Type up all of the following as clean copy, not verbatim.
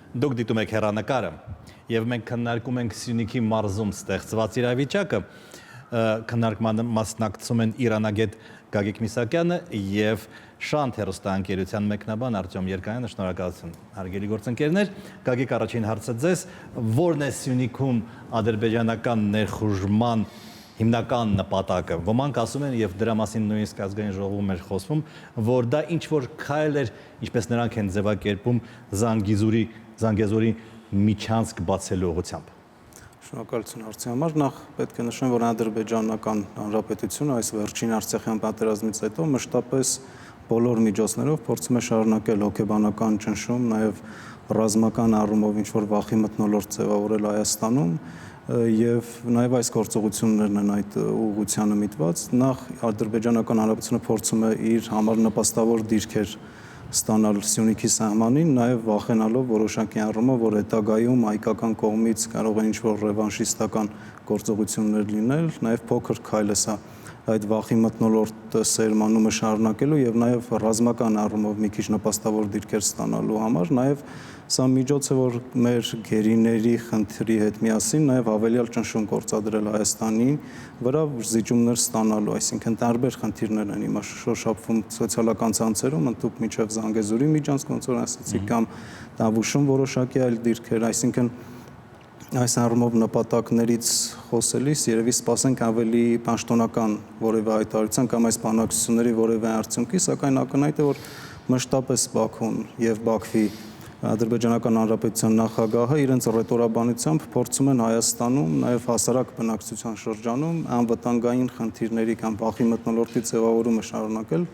Դուք դիտում եք հեռանկարը եւ մենք քննարկում ենք Սյունիքի մարզում ստեղծված իրավիճակը, քննարկմանը մասնակցում են իրանագետ Գագիկ Միսակյանը եւ Շանթ հեռուստաընկերության մեկնաբան Արտյոմ Երկանյանը, շնորհակալություն հարգելի գործընկերներ։ Գագիկ, առաջին հարցը ձեզ, ո՞րն է Սյունիքում ադրբեջանական ներխուժման հիմնական նպատակը։ Ոմանք ասում են եւ դրա մասին նույնիսկ ազգային ժողովում էր խոսվում, որ դա ինչ որ քայլ էր, ինչպես նրանք են ձևակերպում Զանգեզուրի միջանցք բացելու ուղղությամբ։ Շնորհակալություն հարցի համար։ Նախ պետք է նշեմ, որ ադրբեջանական հանրապետությունը այս վերջին Արցախյան պատերազմից հետո մշտապես բոլոր միջոցներով փորձում է շարունակել հոգեբանական ճնշում, նաև ռազմական առումով ինչ-որ վախի մթնոլորտ ձևավորել Հայաստանում եւ նաև այս գործողություններն են այդ ուղղությանը միտված։ Նախ ադրբեջանական հանրապետությունը փորձում է իր համար նպաստավոր դիրքեր ստանալ Սյունիքի սահմանին, նաև վախենալով որոշակի առումով, որ հետագայում հայկական կողմից կարող է ինչ-որ ռևանշիստական գործողություններ լինել, նաև փոքր քայլ է սա այդ վախի մթնոլորտը սերմանումը շարունակելու եւ նաև ռազմական առումով մի քիչ նպաստավոր դիրքեր ստանալու համար, նաև սա միջոց է, որ մեր գերիների խնդրի հետ միասին նաև ավելյալ ճնշում գործադրել Հայաստանի վրա զիջումներ ստանալու, այսինքն տարբեր խնդիրներ են հիմա շոշափվում սոցիալական ցանցերում, ընդհանուր միջև Զանգեզուրի միջանցք, ոնց որ ասացի, կամ Տավուշում որոշակի այլ դիրքեր, այսինքն այս առումով նպատակներից խոսելիս երևի սպասենք ավելի պաշտոնական որևէ հայտարարության կամ այս բանակցությունների որևէ արդյունքի, սակայն ակնհայտ է, որ մշտապես Բաքուն եւ Բաքվի Ադրբեջանական Հանրապետության նախագահը իրենց ռետորաբանությամբ փորձում են Հայաստանում, նաև հասարակ բնակչության շրջանում անվտանգային խնդիրների կամ վախի մթնոլորտի ձևավորումը շարունակել,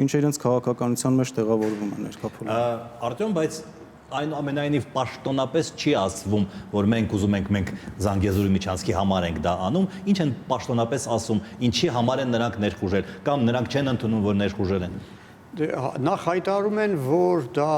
ինչը իրենց քաղաքականության մեջ տեղավորվում է ներկայացնում։ Արտյոմ, բայց այնուամենայնիվ պաշտոնապես չի ասվում, որ մենք ուզում ենք Զանգեզուրի միջանցքի համար ենք դա անում, ինչ են պաշտոնապես ասում, ինչի համար են նրանք ներխուժել, կամ նրանք չեն ընդունում, որ ներխուժել են։ Նախ հայտարարում են, որ դա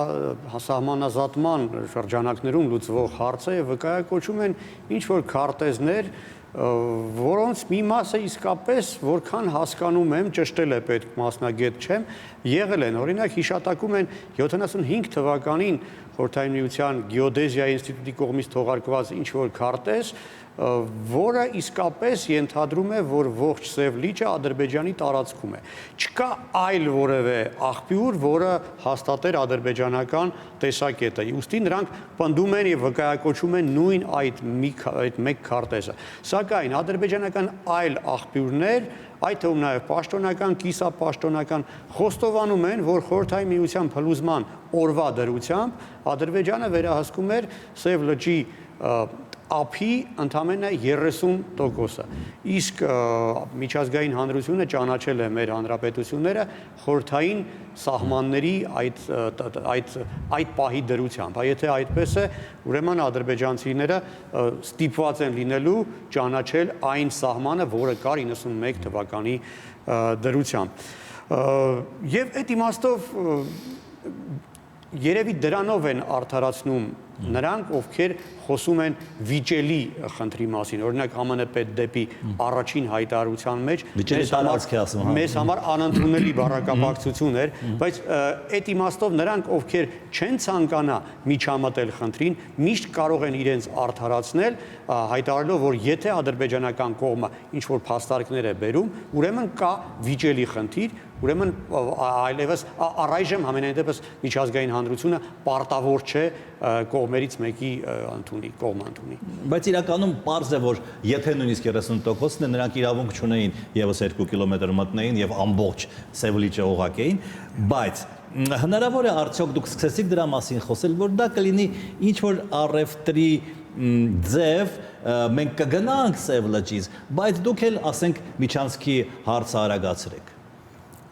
սահմանազատման շրջանակներում լուծվող հարց է եւ վկայակոչում են ինչ-որ քարտեզներ, որոնց մի մասը իսկապես, որքան հասկանում եմ, ճշտել է պետք մասնագետ չեմ, եղել են, օրինակ հիշատակում են 75 թվականին Խորհրդային Միության գեոդեզիայի ինստիտուտի կողմից թողարկված ինչ-որ քարտեզ, որը իսկապես ենթադրում է, որ ողջ Սև լիճը Ադրբեջանի տարածքում է։ Չկա այլ որևէ աղբյուր, որը հաստատեր ադրբեջանական տեսակետը։ Ուստի նրանք պնդում են եւ վկայակոչում են նույն այդ մեկ քարտեզը։ Սակայն ադրբեջանական այլ աղբյուրներ, այդ թվում նաև պաշտոնական, կիսապաշտոնական, խոստովանում են, որ Խորհրդային Միության փլուզման օրվա դրությամբ Ադրբեջանը վերահսկում էր Սև լճի ափի ընդամենը 30%-ը, իսկ միջազգային հանրությունը ճանաչել է մեր հանրապետությունները խորհրդային սահմանների այդ պահի դրությամբ։ Եթե այդպես է, ուրեմն ադրբեջանցիները ստիպված են լինելու ճանաչել այն սահմանը, որը կար 91 թվականի դրությամբ։ Եվ այդ իմաստով երևի դրանով են արդարացնում նրանք, ովքեր խոսում են վիճելի խնդրի մասին, օրինակ ԱՄՆ պետդեպի առաջին հայտարարության մեջ մեզ համար անընդունելի բառակապակցություն էր, բայց այդ իմաստով նրանք, ովքեր չեն ցանկանա միջամտել խնդրին, միշտ կարող են իրենց արդարացնել, հայտարարելով, որ եթե ադրբեջանական կողմը ինչ-որ փաստարկներ է բերում, ուրեմն կա վիճելի խնդիր, ուրեմն այլևս առայժմ համենայն դեպս միջազգային հանրությունը պարտավոր չէ կողմերից մեկի կողմ ընդունի։ Բայց իրականում պարզ է, որ եթե նույնիսկ 30%-ն է, նրանք իրավունք չունեին եւս 2 կիլոմետր մտնեին եւ ամբողջ Սև լիճը օղակեին, բայց հնարավոր է արդյոք դուք սկսեցիք դրա մասին խոսել, որ դա կլինի ինչ որ առևտրի ձև, մենք կգնանք Սև լճից, բայց դուք էլ ասենք միջանցքի հարցը արագացրեք։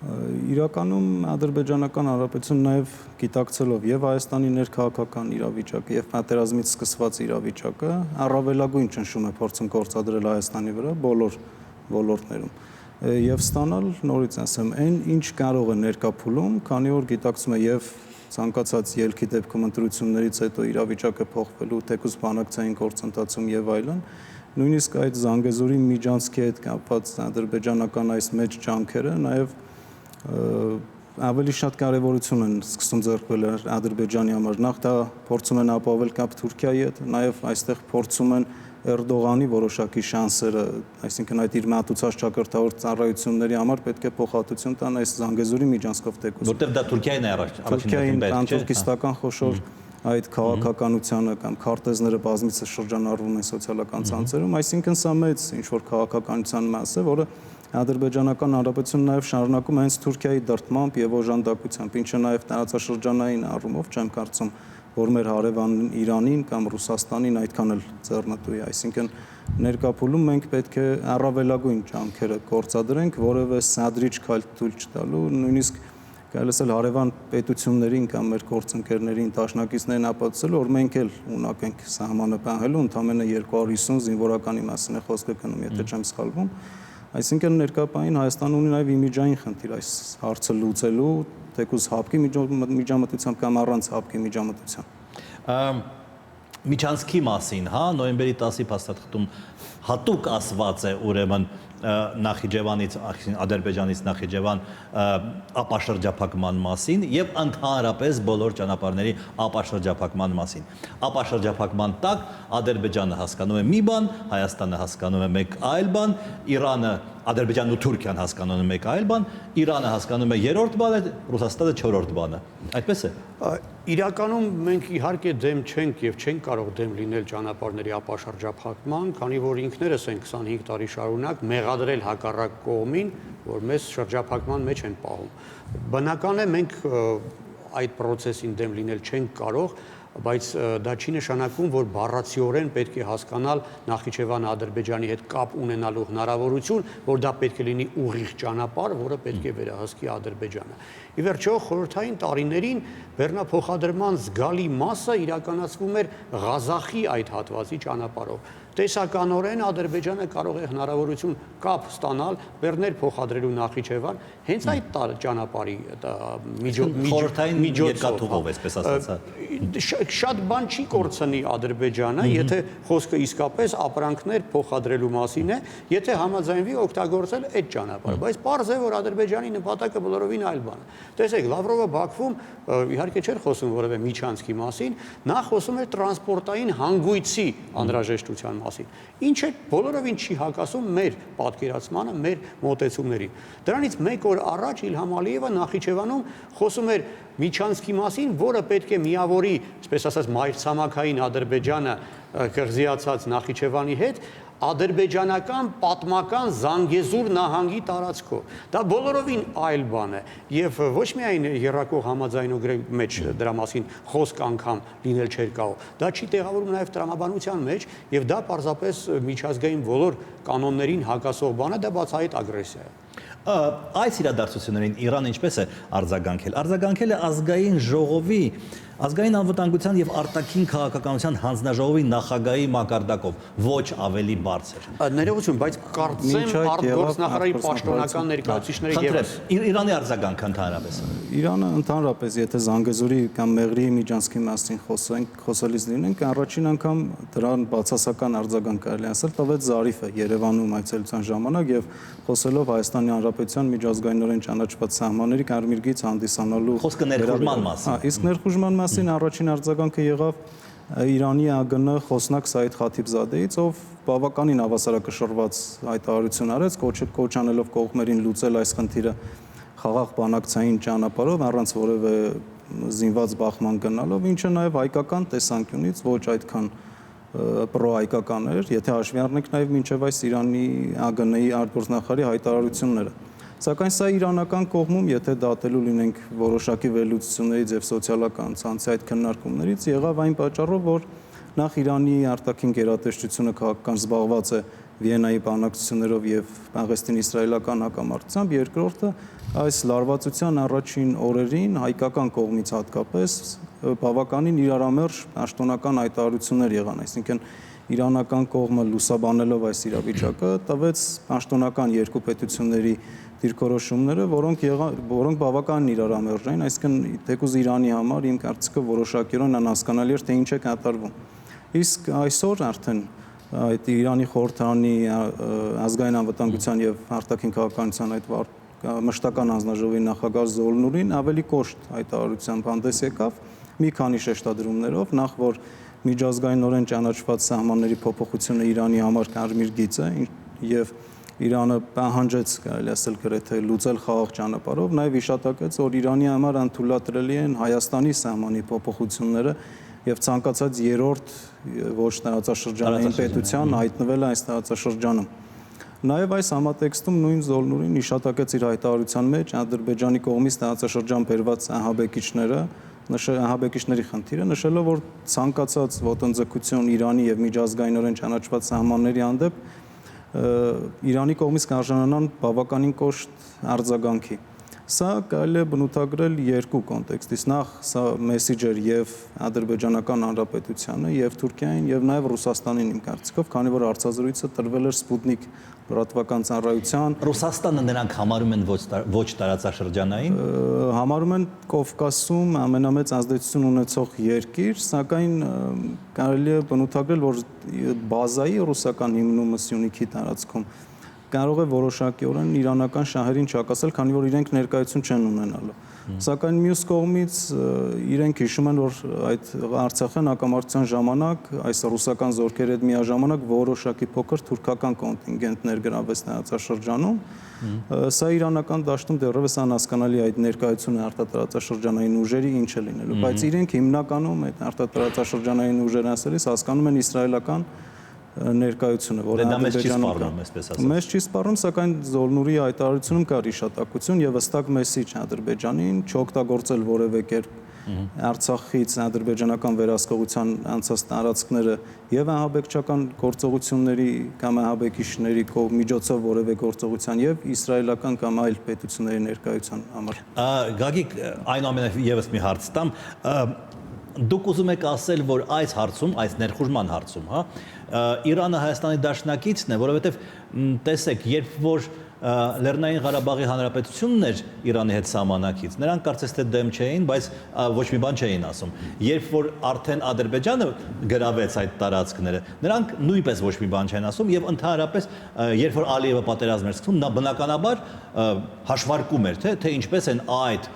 Իրականում Ադրբեջանական Հանրապետությունը նաև գիտակցելով եւ Հայաստանի ներքաղաքական իրավիճակը եւ պատերազմից սկսված իրավիճակը առավելագույն ճնշում է փորձում գործադրել Հայաստանի վրա բոլոր ոլորտներում եւ ստանալ նորից ասեմ այն ինչ կարող է ներկա փուլում, քանի որ գիտակցում է եւ ցանկացած ելքի դեպքում ընտրություններից հետո իրավիճակը փոխվելու թեկուզ բանակցային գործընթացում եւ այլն, նույնիսկ այդ Զանգեզուրի միջանցքի հետ կապված ադրբեջանական այս մեծ ջանքերը նաև ավելի շատ կարևորություն են սկսում ձեռք բերել Ադրբեջանի համար։ Նախ դա փորձում են ապահովել կապ Թուրքիայի հետ, նաև այստեղ փորձում են Էրդողանի որոշակի շանսերը, այսինքն այդ իր մատուցած ճակերտավոր ծառայությունների համար պետք է փոխհատուցում տան այս Զանգեզուրի միջանցքով թեկուզ։ Որտեվ դա Թուրքիային է Թուրքիային պանթուրքիստական խոշոր այդ քաղաքականությանը կամ քարտեզները բազմիցս շրջանառվում են սոցիալական ցանցերում, այսինքն սա մեծ ինչ-որ քաղաքականության մաս է, որը Ադրբեջանական Հանրապետությունը նաև շարունակում է հենց Թուրքիայի դրդմամբ եւ օժանդակությամբ, ինչը նաև տարածաշրջանային առումով չեմ կարծում, որ մեր հարևան Իրանին կամ Ռուսաստանին այդքան էլ ձեռնտու է, այսինքն ներկա փուլում մենք պետք է առավելագույն ջանքերը գործադրենք, որևէ սադրիչ քայլ թույլ չտալու, նույնիսկ կարելի է հարևան պետություններին կամ մեր գործընկերներին, դաշնակիցներին ապացուցել, որ մենք էլ ունակ ենք սահմանը պահելու, ընդամենը 250 զինվորականի մասին է խոսքը գնում, եթե չեմ սխալվում։ Այսինքն ներկա պահին Հայաստանը ունի նաև իմիջային խնդիր այս հարցը լուծելու, թեկուզ հապկի միջամտությամբ կամ առանց հապկի միջամտության։ Միջանցքի մասին, հա, նոյեմբերի 10-ի փաստաթղթում հատուկ ասված է ուրեմն Նախիջևանից, Ադրբեջանից Նախիջևան ապաշրջափակման մասին եւ ընդհանրապես բոլոր ճանապարհների ապաշրջափակման մասին։ Ապաշրջափակման տակ Ադրբեջանը հասկանում է մի բան, Հայաստանը հասկանում է մեկ այլ բան, Իրանը, Ադրբեջանն ու Թուրքիան հասկանում են մեկ այլ բան, Իրանը հասկանում է երրորդ բանը, Ռուսաստանը չորրորդ բանը։ Այդպես է։ Իրականում մենք իհարկե դեմ չենք եւ չենք կարող դեմ լինել ճանապարհների ապաշրջափակման, քանի որ ինքներս են 25 տարի շարունակ մեղադրել հակառակ կողմին, որ մեզ շրջափակման մեջ են պահում։ Բնական է մենք այդ process-ին դեմ լինել չենք կարող, բայց դա չի նշանակում, որ բառացիորեն պետք է հասկանալ Նախիջևանը Ադրբեջանի հետ կապ ունենալու հնարավորություն, որ դա պետք է լինի ուղիղ ճանապարհ, որը պետք է վերահսկի Ադրբեջանը։ Ի վերջո, խորհրդային տարիներին բեռնափոխադրման զգալի մասը իրականացվում էր Ղազախի այդ հատվածի ճանապարհով։ Տեսականորեն Ադրբեջանը կարող է հնարավորություն կապ ստանալ Բեռներ փոխադրելու Նախիջևան հենց այդ ճանապարհի խորհրդային երկաթուղով, այսպես ասած։ Շատ բան չի կորցնի Ադրբեջանը, եթե խոսքը իսկապես ապրանքներ փոխադրելու մասին է, եթե համաձայնվի օգտագործել այդ ճանապարհը, բայց պարզ է, որ Ադրբեջանի նպատակը բոլորովին այլ բան է։ Տեսեք, Լավրովը Բաքվում իհարկե չէր խոսում որևէ միջանցքի մասին, նա խոսում էր տրանսպորտային հանգույցի անհրաժեշտության մասին, ինչը բոլորովին չի հակասում մեր պատկերացմանը, մեր մոտեցումներին։ Դրանից մեկ օր առաջ Իլհամ Ալիևը Նախիջևանում խոսում էր միջանցքի մասին, որը պետք է միավորի, այսպես ասած, մայրցամաքային Ադրբեջանը կղզիացած Նախիջևանի հետ, ադրբեջանական պատմական Զանգեզուր նահանգի տարածքով։ Դա բոլորովին այլ բան է եւ ոչ միայն երրակող համաձայնագրի մեջ դրա մասին խոսք անգամ լինել չէր կարող։ Դա չի տեղավորում նաեւ տրամաբանության մեջ եւ դա պարզապես միջազգային բոլոր կանոններին հակասող բան է, դա բացահայտ ագրեսիա է։ Այս իրադարձություններին Իրանը ինչպես է արձագանքել։ Արձագանքել է ազգային ժողովի, ազգային անվտանգության եւ արտաքին քաղաքականության հանձնաժողովի նախագահի մակարդակով, ոչ ավելի բարձր։ Ներողություն, բայց կարծեմ արտգործնախարարի պաշտոնական ներկայացուցիչները եւս Իրանի արձագանքը ընդհանրապես։ Իրանը ընդհանրապես, եթե Զանգեզուրի կամ Մեղրիի միջանցքի մասին խոսելիս լինենք, առաջին անգամ դրան բացասական արձագանք կարելի ասել տվեց Զարիֆը Երևանում այցելության ժամանակ եւ խոսելով Հայաստանի Հանրապետության միջազգայինորեն ճանաչված սահմանների կարմիր գիծ հանդիսանալու խոսքը ներխուժման մասին։ Իսկ ներխուժման մասին առաջին արձագանքը եղավ Իրանի ԱԳՆ խոսնակ Սայիդ Խաթիբզադեից, ով բավականին հավասարակշռված հայտարարություն արեց, կոչ անելով կողմերին լուծել այս խնդիրը խաղաղ բանակցային ճանապարհով առանց որևէ զինված բախման գնալով, ինչը նաև հայկական տեսանկյունից ոչ այդքան պրոհայկական էր, եթե հաշվի առնենք նաև մինչև այս Իրանի ԱԳՆ-ի արտգործնախարարի հայտարարությունները։ Սակայն սա իրանական կողմում, եթե դատելու լինենք որոշակի վերլուծություններից եւ սոցիալական ցանցի այդ քննարկումներից, եղավ այն պատճառով, որ նախ Իրանի արտաքին գերատեսչությունը քաղաքական զբաղված է Վիեննայի բանակցություններով եւ Պաղեստին-իսրայելական հակամարտությամբ, երկրորդը այս լարվածության առաջին օրերին հայկական կողմից հատկապես բավականին իրարամերժ պաշտոնական հայտարարություններ եղան, այսինքն իրանական կողմը լուսաբանելով այս իրավիճակը տվեց պաշտոնական երկու պետությունների դիրքորոշումները, որոնք բավականին իրարամերժ էին, այսինքն թեկուզ Իրանի համար իմ կարծիքը որոշակիորեն անհասկանալի էր, թե ինչ է կատարվում։ Իսկ այսօր արդեն այդ Իրանի խորհրդարանի ազգային անվտանգության եւ արտաքին քաղաքականության այդ մշտական հանձնաժողովի նախագահ Զոլնուրին ավելի կոշտ հայտարարությամբ հանդես եկավ մի քանի շեշտադրումներով, նախ որ միջազգայինորեն ճանաչված սահմանների փոփոխությունը Իրանի համար կարմիր գիծ է եւ Իրանը պահանջեց, կարելի ասել, գրեթե լուծել խաղաղ ճանապարհով, նաև հիշատակեց, որ Իրանի համար անթույլատրելի են Հայաստանի սահմանի փոփոխությունները եւ ցանկացած երրորդ ոչ տարածաշրջանային պետության հայտնվել այս տարածաշրջանում։ Նաև այս համատեքստում նույն Զոլնուրին հիշատակեց իր հայտարարության մեջ Ադրբեջանի կողմից տարածաշրջան բերված ահաբեկիչների խնդիրը, նշելով, որ ցանկացած ոտնձգություն Իրանի եւ միջազգայինորեն ճանաչված սահմանների հանդեպ Իրանի կողմից կարժանանան բավականին կոշտ արձագանքի։ Սա կարելի է բնութագրել երկու կոնտեքստից։ Նախ սա մեսիջ էր եւ Ադրբեջանական Հանրապետությանը եւ Թուրքիային եւ նաեւ Ռուսաստանին իմ կարծիքով, քանի որ հարցազրույցը տրվել էր Սպուտնիկ լրատվական ծառայության։ Ռուսաստանը նրանք համարում են ոչ տարածաշրջանային, համարում են Կովկասում ամենամեծ ազդեցություն ունեցող երկիր, սակայն կարելի է բնութագրել, որ բազայի ռուսական հիմնումը Սյունիքի տարածքում կարող է որոշակիորեն իրանական շահերին չհակասել, քանի որ իրենք ներկայություն չեն ունենալու։ Սակայն մյուս կողմից իրենք հիշում են, որ այդ Արցախյան հակամարտության ժամանակ այս ռուսական զորքերի հետ միաժամանակ որոշակի փոքր թուրքական կոնտինգենտ ներգրավվեց տարածաշրջանում։ Սա իրանական դաշտում դեռևս անհասկանալի այդ ներկայությունը արտատարածաշրջանային ուժերի ինչ է լինելու, բայց իրենք հիմնականում այդ արտատարածաշրջանային ուժերը ասելիս հասկանում են իսրայելական ներկայությունը, որը մեզ չի սպառնում, սակայն Զոլնուրի հայտարարությունում կար հիշատակություն եւ հստակ մեսիջ Ադրբեջանին չօգտագործել որևէ կերպ Արցախից ադրբեջանական վերահսկողության անցած տարածքները եւ ահաբեկչական գործողությունների կամ ահաբեկիչների միջոցով որևէ գործողության եւ իսրայելական կամ այլ պետությունների ներկայության համար։ Գագիկ, այնուամենայնիվ եւս մի հարց տամ, դուք ուզում եք ասել, որ այս հարցում, այս ներխուժման հարցում, հա, Իրանը Հայաստանի դաշնակիցն է, որովհետև տեսեք, երբ որ Լեռնային Ղարաբաղի Հանրապետությունն էր Իրանի հետ սահմանակից, նրանք կարծես թե դեմ չէին, բայց ոչ մի բան չէին ասում։ Երբ որ արդեն Ադրբեջանը գրավեց այդ տարածքները, նրանք նույնպես ոչ մի բան չեն ասում եւ ընդհանրապես երբ որ Ալիևը պատերազմ էր սկսում, նա բնականաբար հաշվարկում էր, թե ինչպես են այդ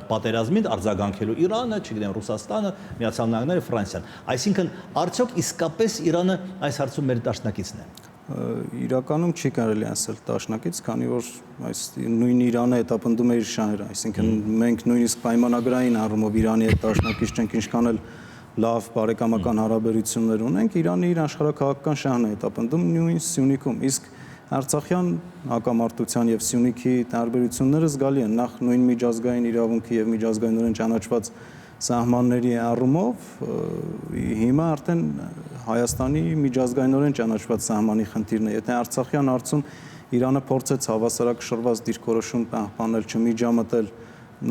պատերազմին արձագանքելու Իրանը, չգիտեմ, Ռուսաստանը, Միացյալ Նահանգները, Ֆրանսիան։ Այսինքն, արդյոք իսկապես Իրանը այս հարցում մեր դաշնակիցն է։ Իրականում չի կարելի ասել դաշնակից, քանի որ այս նույն Իրանը հետապնդում է իր շահերը, այսինքն մենք նույնիսկ պայմանագրային առումով Իրանի հետ դաշնակից չենք, ինչքան էլ լավ բարեկամական հարաբերություններ ունենք, Իրանը իր աշխարհաքաղաքական շահն է հետապնդում նույն Սյունիքում, իսկ Արցախյան հակամարտության եւ Սյունիքի տարբերությունները զգալի են, նախ նույն միջազգային իրավունքի եւ միջազգայինորեն ճանաչված սահմանների առումով հիմա արդեն Հայաստանի միջազգայինորեն ճանաչված սահմանի խնդիրն է։ Եթե Արցախյան հարցում Իրանը փորձեց հավասարակշռված դիրքորոշում պահպանել, չմիջամտել,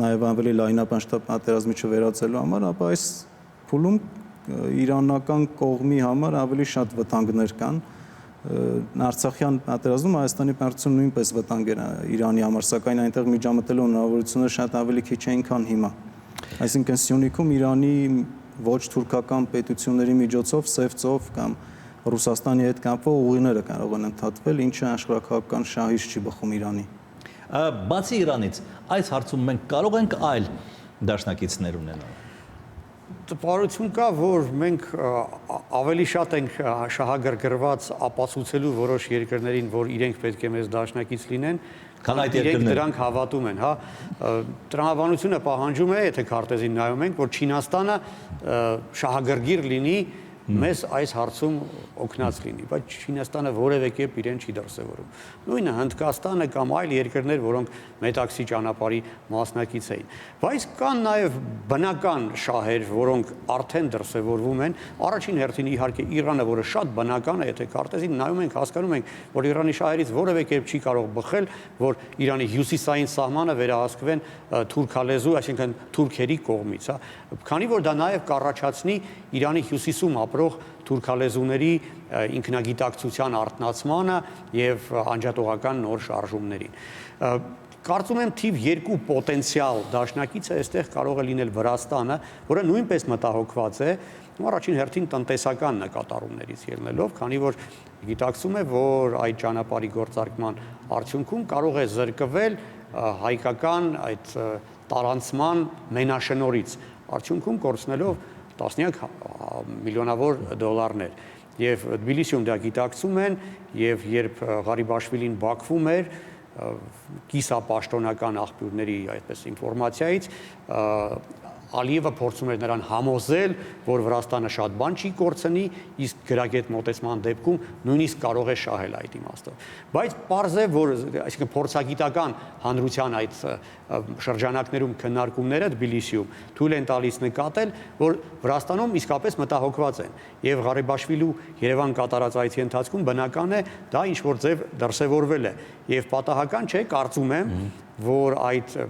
նաև ավելի լայնապանշտապ պատերազմի չվերածելու համար, ապա այս փուլում իրանական կողմի համար ավելի շատ վտանգներ կան։ Արցախյան պատերազմում Հայաստանի պարտությունը նույնպես վտանգ էր Իրանի համար, սակայն այնտեղ միջամտելու հնարավորությունները շատ ավելի քիչ էին, քան հիմա։ Այսինքն Սյունիքում Իրանի ոչ թուրքական պետությունների միջոցով սև ծով կամ Ռուսաստանի հետ կապող ուղիները կարող են ընդհատվել, ինչը աշխարհաքաղաքական շահից չի բխում Իրանի։ Բացի Իրանից, այս հարցում մենք կարող ենք այլ դաշնակիցներ ունենալ։ Տպարություն կա, որ մենք ավելի շատ ենք շահագրգռված ապացուցելու որոշ երկրներին, որ իրենք պետք է մեզ դաշնակից լինեն, քան այդ իրենք երկրները դրանք հավատում են, հա։ Տրամաբանությունը պահանջում է, եթե քարտեզին նայում ենք, որ Չինաստանը շահագրգիռ լինի մեզ այս հարցում օգնած լինի, բայց Չինաստանը որևէ կերպ իրեն չի դրսևորում։ Նույնը Հնդկաստանը կամ այլ երկրներ, որոնք Մետաքսի ճանապարհի մասնակից էին։ Բայց կան նաև բնական շահեր, որոնք արդեն դրսևորվում են։ Առաջին հերթին իհարկե Իրանը, որը շատ բնական է, եթե քարտեզին նայում ենք, հասկանում ենք, որ Իրանի շահերից որևէ կերպ չի կարող բխել, որ Իրանի հյուսիսային սահմանը վերահսկվեն թուրքալեզու, այսինքն թուրքերի կողմից, հա։ Քանի որ դա նաև կառաջացնի Իրանի հյուսիսում ապրող թուրքալեզուների ինքնագիտակցության արտնացմանը եւ անջատողական նոր շարժումներին։ Կարծում եմ թիվ 2 պոտենցիալ դաշնակիցը այստեղ կարող է լինել Վրաստանը, որը նույնպես մտահոգված է առաջին հերթին տնտեսական նկատառումներից ելնելով, քանի որ գիտակցում է, որ այդ ճանապարհի գործարկման արդյունքում կարող է զրկվել հայկական այդ տարանցման մենաշնորից, արդյունքում կորցնելով տասնյակ միլիոնավոր դոլարներ։ Եվ Թբիլիսիում դա գիտակցում են, եւ երբ Ղարիբաշվիլին Բաքվում էր, կիսապաշտոնական աղբյուրների այդպես ինֆորմացիայից Ալիևը փորձում էր նրան համոզել, որ Վրաստանը շատ բան չի կորցնի, իսկ գրագետ մոտեցման դեպքում նույնիսկ կարող է շահել այդ իմաստով։ Բայց պարզ է, որ այսինքն փորձագիտական հանրության այդ շրջանակներում քննարկումները Թբիլիսիում թույլ են տալիս նկատել, որ Վրաստանում իսկապես մտահոգված են, եւ Ղարիբաշվիլու Երևան կատարած այցի ընթացքում բնական է դա ինչ որ ձև դրսևորվել է, եւ պատահական չէ, կարծում եմ, որ այդ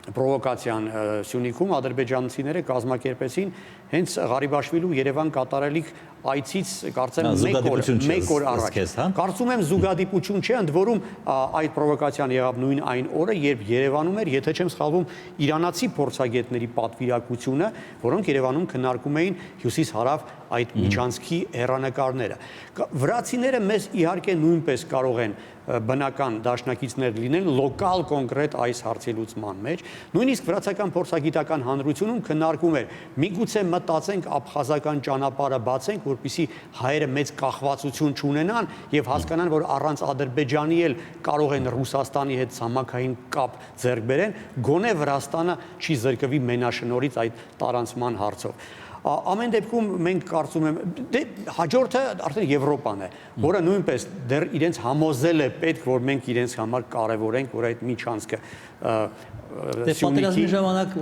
պրովոկացիան Սյունիքում ադրբեջանցիները կազմակերպեցին հենց Ղարիբաշվիլու Երևան կատարելիք այցից կարծեմ մեկ օր առաջ։ Կարծում եմ զուգադիպություն չէ, ընդ որում այդ պրովոկացիան եղավ նույն այն օրը, երբ Երևանում էր, եթե չեմ սխալվում, իրանացի փորձագետների պատվիրակությունը, որոնք Երևանում քննարկում էին հյուսիս-հարավ այդ միջանցքի հեռանկարները։ Վրացիները մեզ իհարկե նույնպես կարող են բնական դաշնակիցներ լինեն լոկալ կոնկրետ այս հարցի լուծման մեջ, նույնիսկ վրացական փորձագիտական հանրությունում քննարկում էր, միգուցե մտածենք աբխազական ճանապարհը բացենք, որպեսզի հայերը մեծ կախվածություն չունենան եւ հասկանան, որ առանց Ադրբեջանի էլ կարող են Ռուսաստանի հետ ցամաքային կապ ձեռք բերեն, գոնե Վրաստանը չի զրկվի մենաշնորից այդ տարանցման հարցով։ Ամեն դեպքում մենք կարծում եմ, դե հաջորդը արդեն Եվրոպան է, որը նույնպես դեռ իրենց համոզել է պետք, որ մենք իրենց համար կարևորենք, որ այդ միջանցքը պատերազմի ժամանակ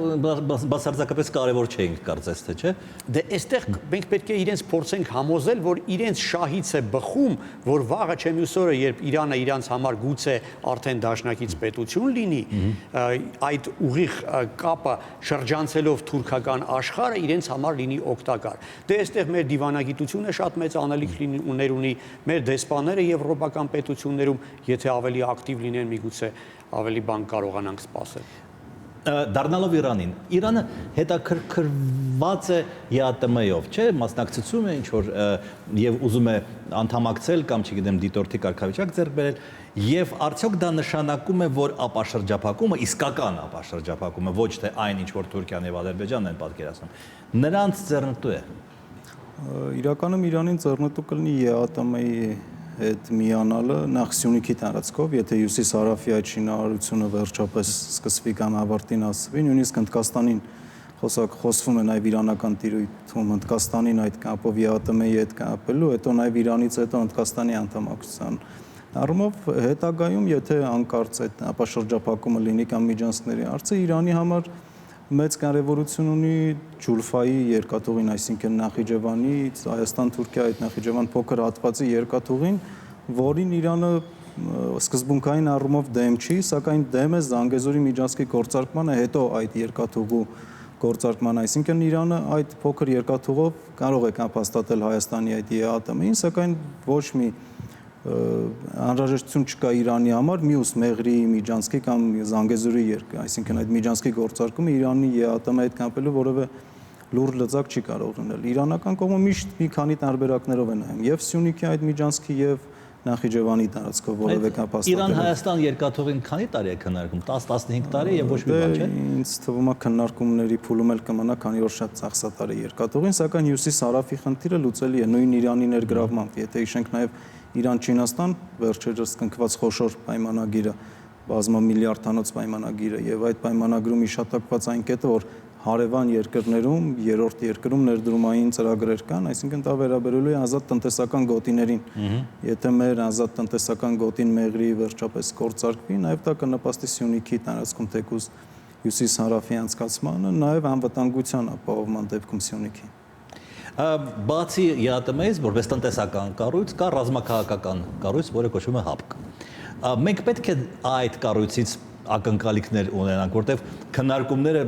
բացարձակապես կարևոր չէինք կարծես թե, չէ՞։ Դե այստեղ մենք պետք է իրենց փորձենք համոզել, որ իրենց շահից է բխում, որ վաղը չէ մյուս օրը, երբ Իրանը իրանց համար գուցե արդեն դաշնակից պետություն լինի, այդ ուղիղ կապը շրջանցելով թուրքական աշխարհը իրենց համար լինի օգտակար։ Դե այստեղ մեր դիվանագիտությունը շատ մեծ անելիքներ ունի, մեր դեսպանները եվրոպական պետություններում, եթե ավելի ակտիվ լինեն, միգուցե ավելի բան կարողանանք սպասել։ Դառնալով Իրանին, Իրանը հետաքրքրված է ԵԱՏՄ-ով, չէ՞, մասնակցում է ինչ որ եւ ուզում է անդամակցել կամ չգիտեմ դիտորդի կարգավիճակ ձեռք բերել, եւ արդյոք դա նշանակում է, որ ապաշրջափակումը, իսկական ապաշրջափակումը, ոչ թե այն ինչ որ Թուրքիան եւ Ադրբեջանն են պատկերացնում, նրանց ձեռնտու է։ Իրականում Իրանին ձեռնտու կլինի ԵԱՏՄ-ի հետ միանալը նախ Սյունիքի տարածքով, եթե հյուսիս-հարավի այդ շինարարությունը վերջապես սկսվի կամ ավարտին հասվի, նույնիսկ Հնդկաստանին խոսվում է նաև իրանական տիրույթում Հնդկաստանին այդ կապով ԵԱՏՄ-ի հետ կապելու, հետո նաև Իրանից հետո Հնդկաստանի անդամակցության առումով հետագայում, եթե անկարծ այդ ապաշրջափակումը լինի կամ միջանցքների հարցը, Իրանի համար մեծ կարևորություն ունի Ջուլֆայի երկաթուղին, այսինքն Նախիջևանից Հայաստան-Թուրքիա այդ Նախիջևան փոքր հատվածի երկաթուղին, որին Իրանը սկզբունքային առումով դեմ չի, սակայն դեմ է Զանգեզուրի միջանցքի գործարկմանը, հետո այդ երկաթուղու գործարկման, այսինքն Իրանը այդ փոքր երկաթուղով կարող է կապ հաստատել Հայաստանի այդ ԵԱՏՄ-ին, սակայն ոչ մի անհրաժեշտություն չկա Իրանի համար մյուս Մեղրի միջանցքի կամ Զանգեզուրի այսինքն այդ միջանցքի գործարկումը Իրանի ԵԱՏՄ-ի հետ կապելու որևէ լուրջ լծակ չի կարող լինել։ Իրանական կողմը միշտ մի քանի տարբերակներով է նայում եւ Սյունիքի այդ միջանցքի եւ Նախիջևանի տարածքով որևէ կապ հաստատել։ Իրան-Հայաստան երկաթուղին քանի տարի է քննարկում, 10-15 տարի եւ ոչ մի բան, չէ՞։ Ինձ թվում է քննարկումների փուլում էլ կմնա, քանի որ շատ ծախսատար է երկաթուղին, սակայն հյուսիս-հարավի խնդիրը լուծելի է նույն Իրանի ներգրավմամբ, եթե հիշենք նաեւ Իրան-Չինաստան վերջերս կնքված խոշոր պայմանագիրը, բազմամիլիարդանոց պայմանագիրը եւ այդ պայմանագրում իշատակված այն կետը, որ հարևան երկրներում, երրորդ երկրում ներդրումային ծրագրեր կան, այսինքն դա վերաբերելու է ազատ տնտեսական գոտիներին։ Եթե մեր ազատ տնտեսական գոտին Մեղրի վերջապես գործարկվի, նաեւ դա կնպաստի Սյունիքի տարածքում թեկուզ հյուսիս-հարավի անցկացմանը, նաեւ անվտանգության ապահովման դեպքում Սյունիքի։ Բացի ԵԱՏՄ-ից, որպես տնտեսական կառույց, կա ռազմաքաղաքական կառույց, որը կոչվում է ՀԱՊԿ։ Մենք պետք է այդ կառույցից ակնկալիքներ ունենանք, որտեղ քննարկումները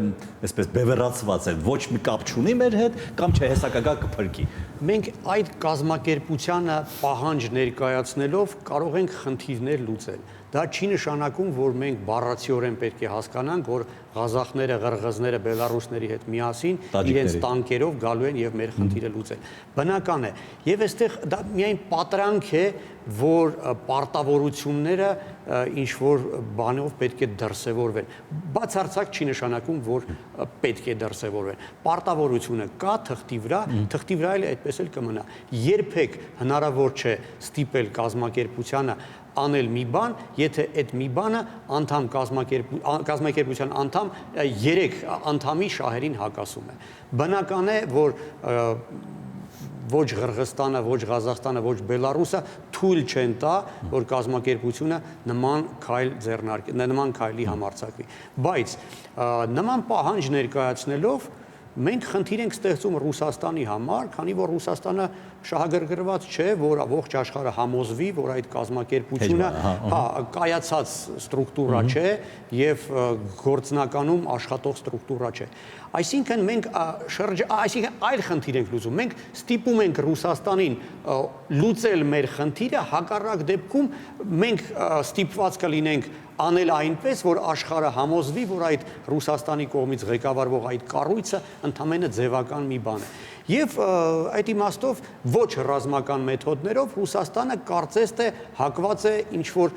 այսպես բևեռացված են, ոչ մի կապ չունի մեր հետ կամ չէ հեսակակա կփրկի։ մենք այդ կազմակերպությանը պահանջ ներկայացնելով կարող ենք խնդիրներ լուծել։ Դա չի նշանակում, որ մենք բառացիորեն պետք է հասկանանք, որ ղազախները, ղրղզները բելարուսների հետ միասին իրենց տանկերով գալու են եւ մեր խնդիրը լուծել։ Բնական է։ Եվ այստեղ դա միայն պատրանք է, որ պարտավորությունները ինչ որ բանով պետք է դրսևորվեն։ Բացարձակ չի նշանակում, որ պետք է դրսևորվեն։ Պարտավորությունը կա թղթի վրա էլ այդպես էլ կմնա։ Երբեք հնարավոր չէ ստիպել կազմակերպությանը անել մի բան, եթե այդ մի բանը կազմակերպության անդամ 3 անդամի շահերին հակասում է։ Բնական է, որ ոչ Ղրղստանը, ոչ Ղազախստանը, ոչ Բելարուսը թույլ չեն տա, որ կազմակերպությունը նման քայլի համարձակվի։ Բայց նման պահանջ ներկայացնելով մենք խնդիր ենք ստեղծում Ռուսաստանի համար, քանի որ Ռուսաստանը շահագրգռված չէ, որ ողջ աշխարհը համոզվի, որ այդ կազմակերպությունը կայացած ստրուկտուրա չէ եւ գործնականում աշխատող ստրուկտուրա չէ։ Այսինքն մենք այլ խնդիր ենք լուծում։ Մենք ստիպում ենք Ռուսաստանին լուծել մեր խնդիրը, հակառակ դեպքում մենք ստիպված կլինենք անել այնպես, որ աշխարհը համոզվի, որ այդ Ռուսաստանի կողմից ղեկավարվող այդ կառույցը ընդամենը ձևական մի բան է։ Եվ այդ իմաստով ոչ ռազմական մեթոդներով Ռուսաստանը կարծես թե հակված է ինչ-որ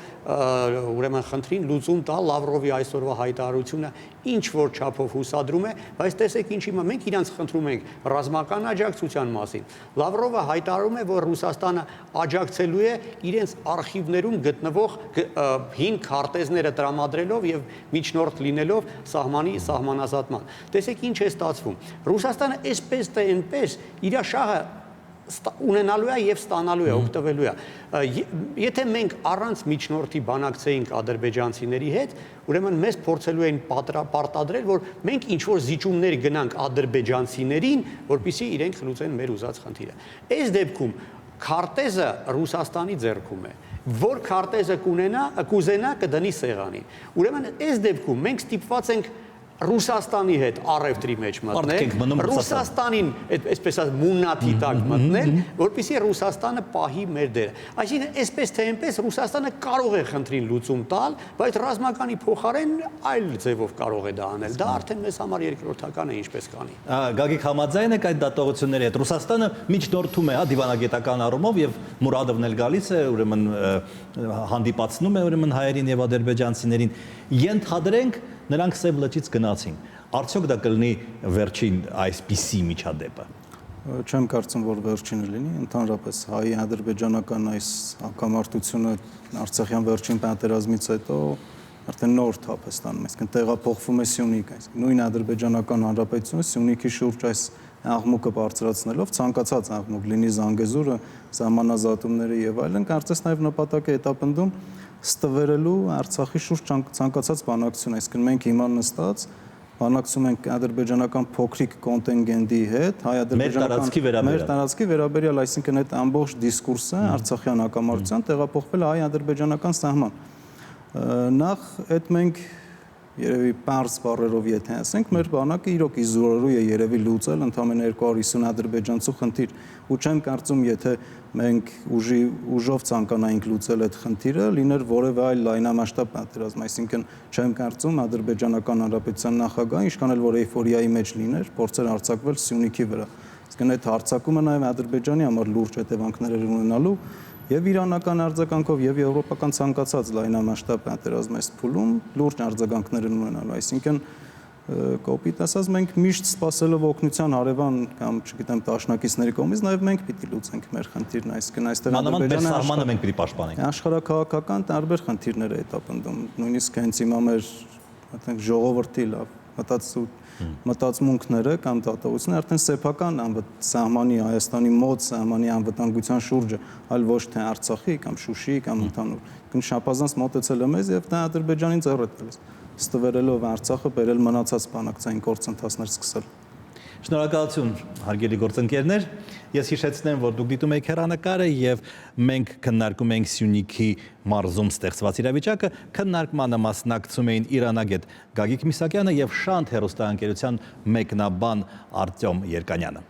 ուրեմն խնդրին լուծում տալ Լավրովի այսօրվա հայտարարությունը ինչ-որ չափով հուսադրում է, բայց տեսեք ինչ իմը մենք իրանց խնդրում ենք ռազմական աջակցության մասին։ Լավրովը հայտարարում է, որ Ռուսաստանը աջակցելու է իրենց արխիվներում գտնվող հին քարտեզները տրամադրելով եւ միջնորդ լինելով սահմանի սահմանազատման։ Տեսեք ինչ է ստացվում։ Ռուսաստանը այսպես թե այնպես իր շահը ունենալու է եւ ստանալու է, օգտվելու է։ Եթե մենք առանց միջնորդի բանակցեինք ադրբեջանցիների հետ, ուրեմն մեզ փորձելու էին պարտադրել, որ մենք ինչ որ զիջումներ գնանք ադրբեջանցիներին, որպեսզի իրենք լուծեն մեր ուզած խնդիրը։ Այս դեպքում քարտեզը Ռուսաստանի ձեռքում է, որ քարտեզը կուզենա կդնի սեղանին։ Ուրեմն այս դեպքում մենք ստիպված ենք Ռուսաստանի հետ առևտրի մեջ մտնել, Ռուսաստանին այսպես ասած մուննաթի տակ մտնել, որպեսզի Ռուսաստանը պահի մեր դերը։ Այսինքն այսպես թե այնպես Ռուսաստանը կարող է խնդրին լուծում տալ, բայց ռազմականի փոխարեն այլ ձևով կարող է դա անել։ Դա արդեն մեզ համար երկրորդական է, ինչպես կանի։ Գագիկ համաձայն եք այդ դատողությունների հետ։ Ռուսաստանը միջնորդում է, դիվանագիտական առումով եւ Մուրադովն էլ գալիս է, ուրեմն հանդիպացնում է ուրեմն հայերին եւ ադրբեջանցիներին։ Ենթադրենք նրանք Սև լճից գնացին։ Արդյոք դա կլինի վերջին այսպիսի միջադեպը։ Չեմ կարծում, որ վերջինը լինի, ընդհանրապես հայի ադրբեջանական այս հակամարտությունը Արցախյան վերջին պատերազմից հետո արդեն նոր թափ է ստանում, այսինքն տեղափոխվում է Սյունիք, այսինքն նույն ադրբեջանական հանրապետությունը Սյունիքի շուրջ այս աղմուկը բարձրացնելով, ցանկացած աղմուկ լինի Զանգեզուրը, սահմանազատումները եւ այլն, կարծես նաեւ նպատակ է հետապնդում ստվերելու Արցախի շուրջ ցանկացած բանակցություն, այսինքն մենք հիմա նստած բանակցում ենք ադրբեջանական փոքրիկ կոնտինգենտի հետ, մեր տարածքի վերաբերյալ, այսինքն այդ ամբողջ դիսկուրսը Արցախյան հակամարտության տեղափոխվել է հայ-ադրբեջանական սահման։ Նախ այդ մենք երևի պարզ բառերով եթե ասենք, մեր բանակը իրոք իզորու է երևի լուծել ընդամենը 250 ադրբեջանցու խնդիր, ու չեմ կարծում, եթե մենք ուժով ցանկանայինք լուծել այդ խնդիրը, լիներ որևէ այլ լայնամասշտաբ պատերազմ, այսինքն չեմ կարծում ադրբեջանական հանրապետության նախագահը, ինչքան էլ որ էյֆորիայի մեջ լիներ, փորձեր հարձակվել Սյունիքի վրա։ Այսինքն այդ հարձակումը նաև Ադրբեջանի համար լուրջ հետևանքներ էր ունենալու եւ իրանական արձագանքով եւ եվրոպական ցանկացած լայնամասշտաբ պատերազմ այս փուլում լուրջ արձագանքներ են ունենալու, այսինքն կոպիտ ասած մենք միշտ սпасելով օգնության հարևան կամ չգիտեմ տաշնակիցների կողմից նաև մենք պիտի լուծենք մեր խնդիրն, այսինքն այստեղ Ադրբեջանը սահմանը մենք պիտի պաշտպանենք։ Աշխարհակաղակական տարբեր խնդիրներ է հետապնդում, նույնիսկ հենց հիմա մեր այդենք ժողովրդի լավ մտածմունքները կամ դատողությունները արդեն սեփական սահմանի Հայաստանի մոտ սահմանի անվտանգության շուրջը, այլ ոչ թե Արցախի կամ Շուշիի կամ ընդհանուր շապազանց մոտեցել է մեզ եւ դա Ադրբեջանին ձեռ է տալիս, ստվերելով Արցախը բերել մնացած բանակցային գործընթացներ սկսել։ Շնորհակալություն, հարգելի գործընկերներ։ Ես հիշեցնեմ, որ դուք դիտում եք հեռանկարը եւ մենք քննարկում ենք Սյունիքի մարզում ստեղծված իրավիճակը, քննարկմանը մասնակցում էին իրանագետ Գագիկ Միսակյանը եւ Շանթ հեռուստաընկերության մեկնաբան Արտյոմ Երկանյանը։